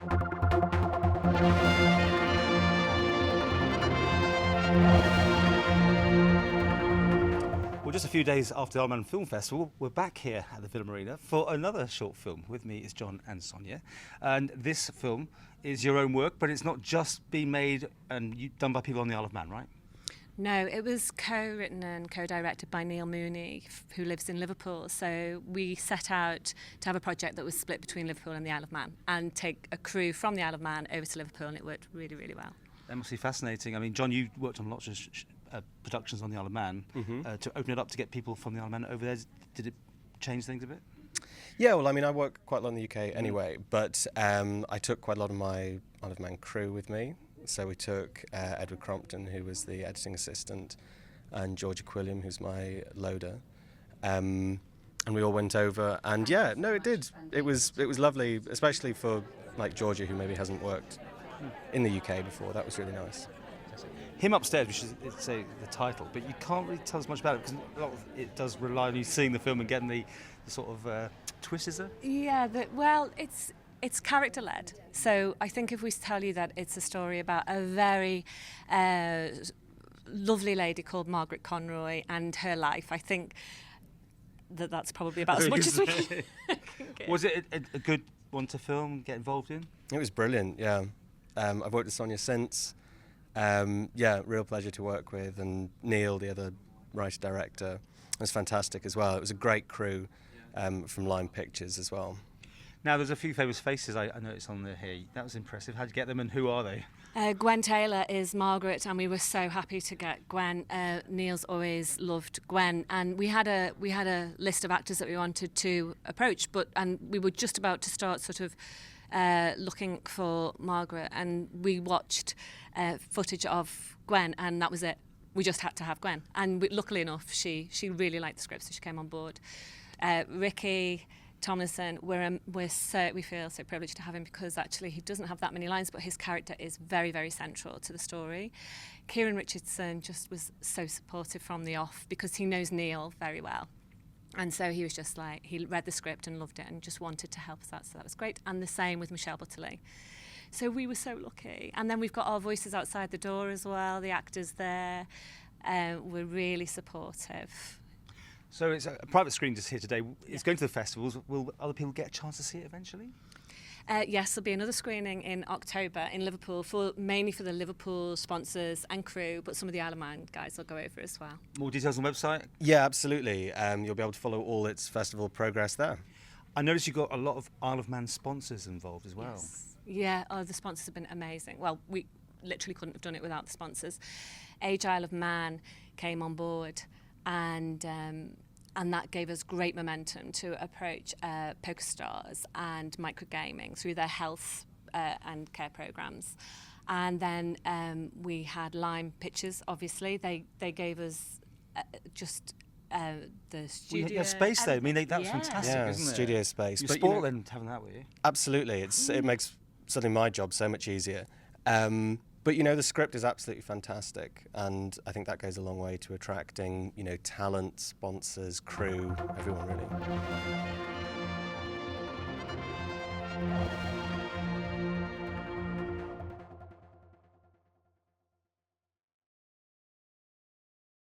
Well, just a few days after the Isle of Man Film Festival, we're back here at the Film Arena for another short film. With me is John and Sonya. And this film is your own work, but it's not just been made and done by people on the Isle of Man, right? No, it was co-written and co-directed by Neil Mooney, who lives in Liverpool. So we set out to have a project that was split between Liverpool and the Isle of Man and take a crew from the Isle of Man over to Liverpool, and it worked really, really well. That must be fascinating. I mean, John, you worked on lots of productions on the Isle of Man. To open it up to get people from the Isle of Man over there, did it change things a bit? Yeah, well, I mean, I work quite a lot in the UK anyway, but I took quite a lot of my Isle of Man crew with me. So we took Edward Crompton, who was the editing assistant, and Georgia Quilliam, who's my loader. And we all went over, and yeah, no, it did. It was lovely, especially for like Georgia, who maybe hasn't worked in the UK before. That was really nice. Him Upstairs, which is say the title, but you can't really tell us much about it because a lot of it does rely on you seeing the film and getting the sort of twist, is there? Yeah, it's character-led. So I think if we tell you that it's a story about a very lovely lady called Margaret Conroy and her life, I think that's probably about as much as we can get. Was it a good one to film, get involved in? It was brilliant, yeah. I've worked with Sonya since. Yeah, real pleasure to work with, and Neil, the other writer-director, was fantastic as well. It was a great crew from Lime Pictures as well. Now, there's a few famous faces I noticed on there here. That was impressive. How'd you get them, and who are they? Gwen Taylor is Margaret, and we were so happy to get Gwen. Neil's always loved Gwen, and we had a list of actors that we wanted to approach, and we were just about to start sort of looking for Margaret, and we watched footage of Gwen, and that was it. We just had to have Gwen, and luckily enough, she really liked the script, so she came on board. Ricky Tomlinson, we feel so privileged to have him because actually he doesn't have that many lines, but his character is very, very central to the story. Kieran Richardson just was so supportive from the off because he knows Neil very well. And so he was just like, he read the script and loved it and just wanted to help us out, so that was great. And the same with Michelle Butterley. So we were so lucky. And then we've got our voices outside the door as well, the actors there. We're really supportive. So it's a private screening just here today. It's going to the festivals. Will other people get a chance to see it eventually? Yes, there'll be another screening in October in Liverpool, mainly for the Liverpool sponsors and crew, but some of the Isle of Man guys will go over as well. More details on the website? Yeah, absolutely. You'll be able to follow all its festival progress there. I noticed you've got a lot of Isle of Man sponsors involved as well. Yes. Yeah, the sponsors have been amazing. Well, we literally couldn't have done it without the sponsors. Age Isle of Man came on board, and that gave us great momentum to approach PokerStars and microgaming through their health and care programs. And then we had Lime Pictures, obviously. They gave us the studio. We had space there. I mean, that was fantastic, yeah, isn't it? Studio space. You're But, spoiled then having that, were you? Absolutely. It makes suddenly my job so much easier. But, the script is absolutely fantastic, and I think that goes a long way to attracting, talent, sponsors, crew, everyone really.